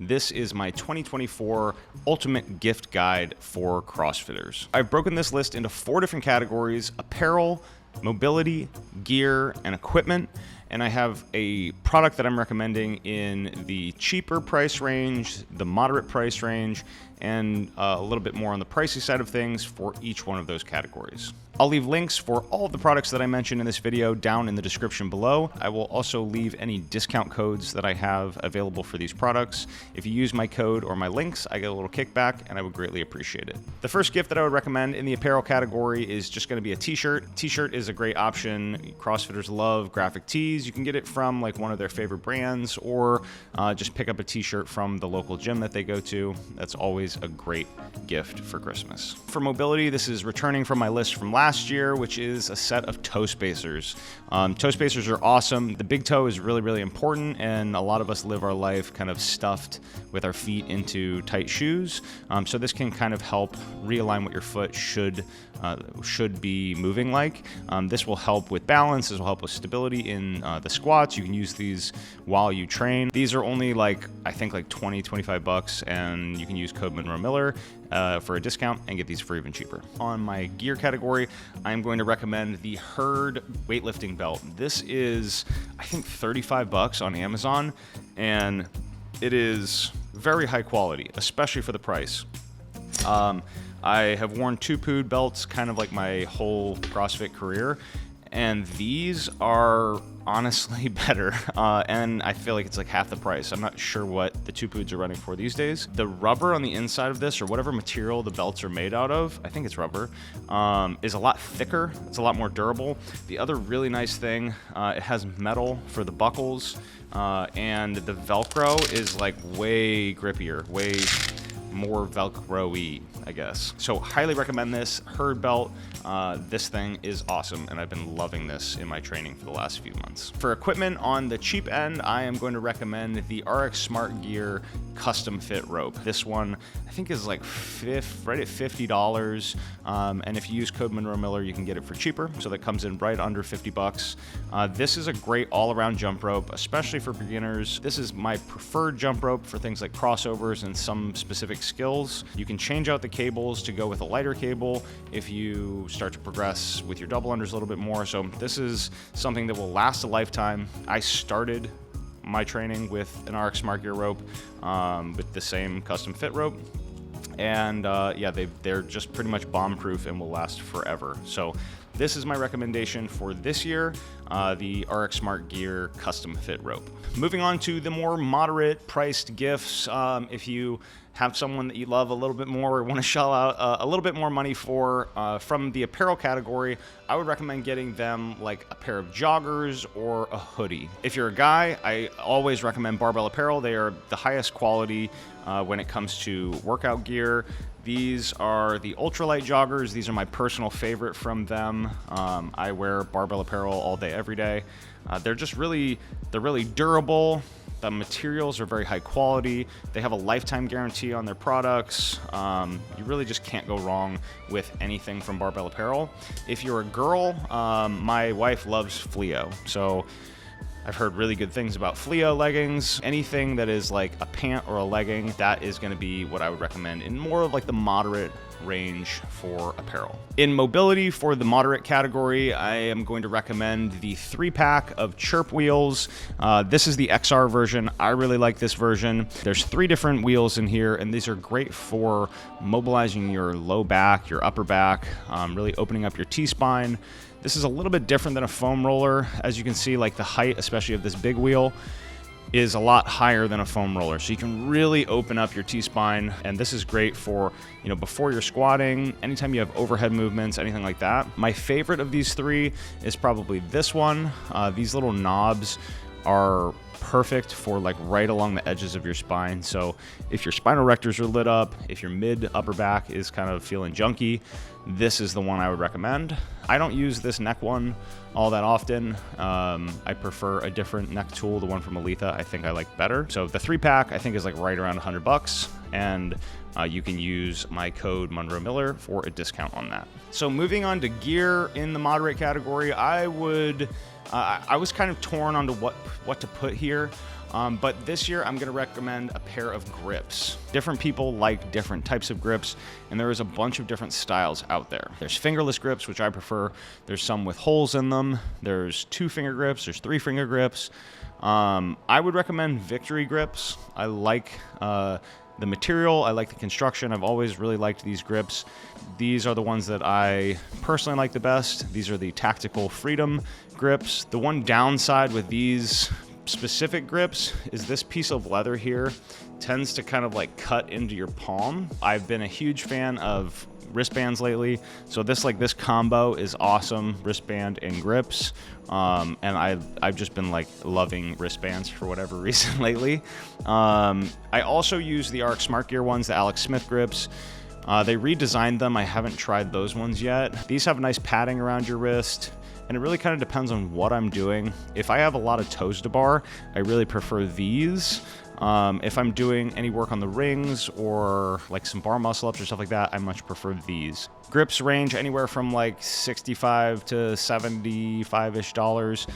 this is my 2024 Ultimate Gift Guide for CrossFitters. I've broken this list into 4 different categories: apparel, mobility, gear, and equipment. And I have a product that I'm recommending in the cheaper price range, the moderate price range, and a little bit more on the pricey side of things for each one of those categories. I'll leave links for all of the products that I mentioned in this video down in the description below. I will also leave any discount codes that I have available for these products. If you use my code or my links, I get a little kickback, and I would greatly appreciate it. The first gift that I would recommend in the apparel category is just going to be a t-shirt. T-shirt is a great option. CrossFitters love graphic tees. You can get it from like one of their favorite brands, or just pick up a t-shirt from the local gym that they go to. That's always a great gift for Christmas. For mobility, this is returning from my list from last year, which is a set of toe spacers. Toe spacers are awesome. The big toe is really, really important, and a lot of us live our life kind of stuffed with our feet into tight shoes. So this can kind of help realign what your foot should be moving like. This will help with balance. This will help with stability in the squats. You can use these while you train. These are only I think 20-25 bucks, and you can use code Monroe Miller for a discount and get these for even cheaper. On my gear category, I'm going to recommend the Herd weightlifting belt. This is, I think, 35 bucks on Amazon, and it is very high quality, especially for the price. I have worn 2 Pood belts kind of like my whole CrossFit career, and these are honestly better, and I feel like it's like half the price. I'm not sure what the 2 Poods are running for these days. The rubber on the inside of this, or whatever material the belts are made out of, I think it's rubber, is a lot thicker. It's a lot more durable. The other really nice thing, it has metal for the buckles, and the Velcro is like way grippier, way more Velcro-y, I guess. So highly recommend this Herd belt. This thing is awesome, and I've been loving this in my training for the last few months. For equipment on the cheap end, I am going to recommend the RX Smart Gear custom fit rope. This one I think is like right at $50, and if you use code Monroe Miller, you can get it for cheaper. So that comes in right under 50 bucks. This is a great all-around jump rope, especially for beginners. This is my preferred jump rope for things like crossovers and some specific skills. You can change out the cables to go with a lighter cable if you start to progress with your double unders a little bit more. So this is something that will last a lifetime. I started my training with an RX Smart Gear rope, with the same custom fit rope, and yeah, they're just pretty much bomb proof and will last forever. So this is my recommendation for this year, the RX Smart Gear custom fit rope. Moving on to the more moderate priced gifts. If you have someone that you love a little bit more, or want to shell out a little bit more money for, from the apparel category, I would recommend getting them like a pair of joggers or a hoodie. If you're a guy, I always recommend Barbell Apparel. They are the highest quality when it comes to workout gear. These are the ultralight joggers. These are my personal favorite from them. I wear Barbell Apparel all day, every day. They're really durable. The materials are very high quality. They have a lifetime guarantee on their products. You really just can't go wrong with anything from Barbell Apparel. If you're a girl, my wife loves Fleo. So I've heard really good things about Fleo leggings. Anything that is like a pant or a legging, that is going to be what I would recommend in more of like the moderate range for apparel. In mobility, for the moderate category, I am going to recommend the 3-pack of Chirp wheels. This is the XR version. I really like this version. There's 3 different wheels in here, and these are great for mobilizing your low back, your upper back, really opening up your T-spine. This is a little bit different than a foam roller. As you can see, like the height, especially of this big wheel, is a lot higher than a foam roller. So you can really open up your T-spine, and this is great for, before you're squatting, anytime you have overhead movements, anything like that. My favorite of these 3 is probably this one. These little knobs are perfect for like right along the edges of your spine. So if your spinal rectors are lit up, if your mid upper back is kind of feeling junky, this is the one I would recommend. I don't use this neck one all that often. I prefer a different neck tool, the one from Aletha I think I like better. So the 3-pack I think is like right around 100 bucks. and you can use my code Monroe Miller for a discount on that. So moving on to gear in the moderate category, I was kind of torn on to what to put here. But this year I'm gonna recommend a pair of grips. Different people like different types of grips, and there is a bunch of different styles out there. There's fingerless grips, which I prefer. There's some with holes in them. There's 2-finger grips, there's 3-finger grips. I would recommend Victory grips. I like the material, I like the construction. I've always really liked these grips. These are the ones that I personally like the best. These are the Tactical Freedom grips. The one downside with these specific grips is this piece of leather here tends to kind of like cut into your palm. I've been a huge fan of wristbands lately, so this combo is awesome, wristband and grips. And I've just been like loving wristbands for whatever reason lately. I also use the Arc Smart Gear ones, the Alex Smith grips. They redesigned them. I haven't tried those ones yet. These have nice padding around your wrist, and it really kind of depends on what I'm doing. If I have a lot of toes to bar, I really prefer these. If I'm doing any work on the rings or like some bar muscle ups or stuff like that, I much prefer these. Grips range anywhere from like $65 to $75-ish,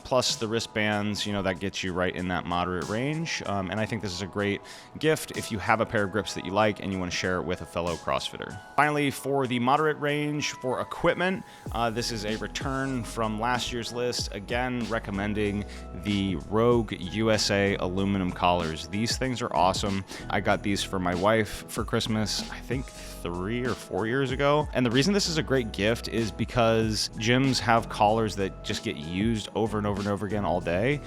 plus the wristbands, you know, that gets you right in that moderate range. And I think this is a great gift if you have a pair of grips that you like and you want to share it with a fellow CrossFitter. Finally, for the moderate range for equipment, this is a return from last year's list. Again, recommending the Rogue USA aluminum collars. These things are awesome. I got these for my wife for Christmas, I think 3 or 4 years ago. And the reason this is a great gift is because gyms have collars that just get used over and over and over again all day.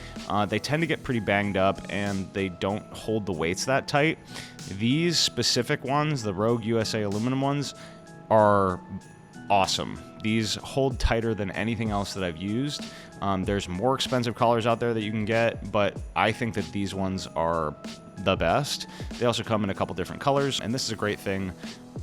They tend to get pretty banged up and they don't hold the weights that tight. These specific ones, the Rogue USA aluminum ones, are awesome. These hold tighter than anything else that I've used. There's more expensive collars out there that you can get, but I think that these ones are the best. They also come in a couple different colors, and this is a great thing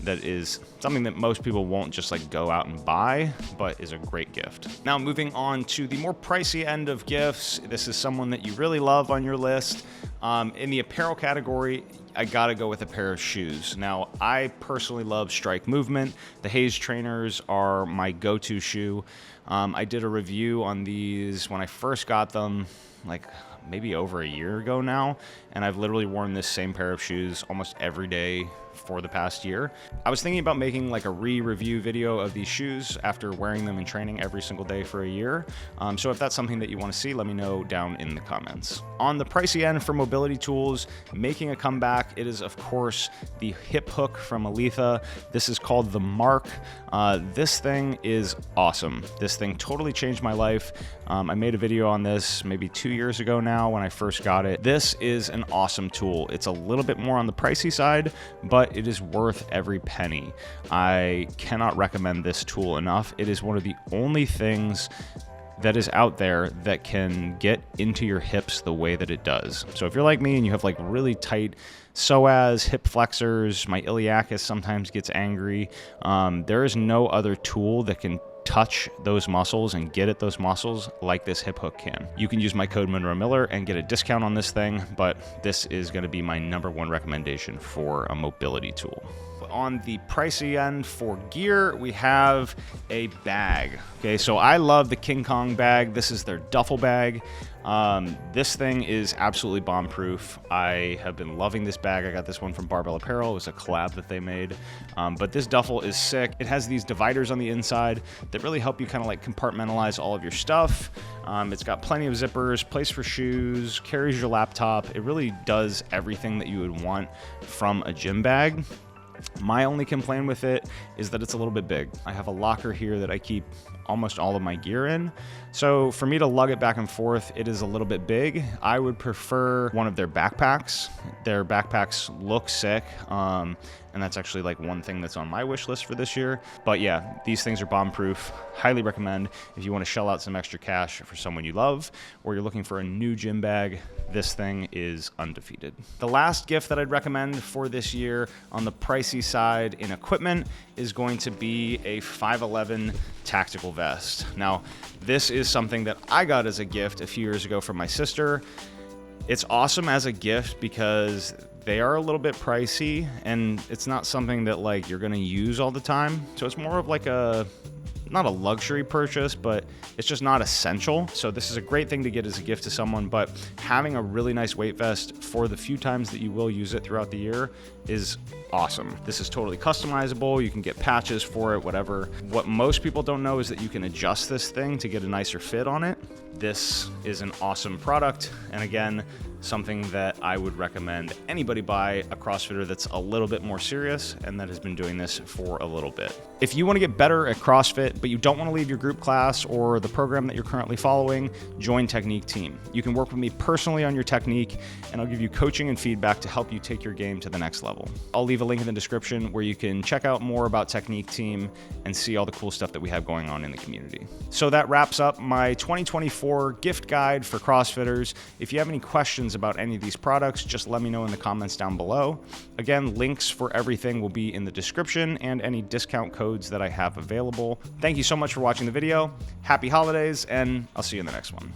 that is something that most people won't just like go out and buy, but is a great gift. Now moving on to the more pricey end of gifts, this is someone that you really love on your list. In the apparel category, I gotta go with a pair of shoes. Now, I personally love Strike Movement. The Haze trainers are my go-to shoe. I did a review on these when I first got them, like maybe over a year ago now, and I've literally worn this same pair of shoes almost every day for the past year. I was thinking about making like a re-review video of these shoes after wearing them in training every single day for a year. So if that's something that you want to see, let me know down in the comments. On the pricey end for mobility tools, making a comeback, it is of course the hip hook from Aletha. This is called the Mark. This thing is awesome. This thing totally changed my life. I made a video on this maybe 2 years ago now when I first got it. This is an awesome tool. It's a little bit more on the pricey side, but it is worth every penny. I cannot recommend this tool enough. It is one of the only things that is out there that can get into your hips the way that it does. So if you're like me and you have like really tight psoas, hip flexors, my iliacus sometimes gets angry, there is no other tool that can touch those muscles and get at those muscles like this hip hook can. You can use my code Monroe Miller and get a discount on this thing, but this is going to be my #1 recommendation for a mobility tool. On the pricey end for gear, we have a bag. Okay, so I love the King Kong bag. This is their duffel bag. This thing is absolutely bomb-proof. I have been loving this bag. I got this one from Barbell Apparel. It was a collab that they made. But this duffel is sick. It has these dividers on the inside that really help you kind of like compartmentalize all of your stuff. It's got plenty of zippers, place for shoes, carries your laptop. It really does everything that you would want from a gym bag. My only complaint with it is that it's a little bit big. I have a locker here that I keep almost all of my gear in. So for me to lug it back and forth, it is a little bit big. I would prefer one of their backpacks. Their backpacks look sick. And that's actually like one thing that's on my wish list for this year. But yeah, these things are bomb-proof. Highly recommend if you want to shell out some extra cash for someone you love, or you're looking for a new gym bag, this thing is undefeated. The last gift that I'd recommend for this year on the pricey side in equipment is going to be a 511 tactical vest. Now, this is something that I got as a gift a few years ago from my sister. It's awesome as a gift because They are a little bit pricey, and it's not something that like you're gonna use all the time. So it's more of like not a luxury purchase, but it's just not essential. So this is a great thing to get as a gift to someone, but having a really nice weight vest for the few times that you will use it throughout the year is awesome. This is totally customizable. You can get patches for it, whatever. What most people don't know is that you can adjust this thing to get a nicer fit on it. This is an awesome product. And again, something that I would recommend anybody buy, a CrossFitter that's a little bit more serious and that has been doing this for a little bit. If you want to get better at CrossFit, but you don't want to leave your group class or the program that you're currently following, join Technique Team. You can work with me personally on your technique, and I'll give you coaching and feedback to help you take your game to the next level. I'll leave a link in the description where you can check out more about Technique Team and see all the cool stuff that we have going on in the community. So that wraps up my 2024 gift guide for CrossFitters. If you have any questions about any of these products, just let me know in the comments down below. Again, links for everything will be in the description and any discount codes that I have available. Thank you so much for watching the video. Happy holidays, and I'll see you in the next one.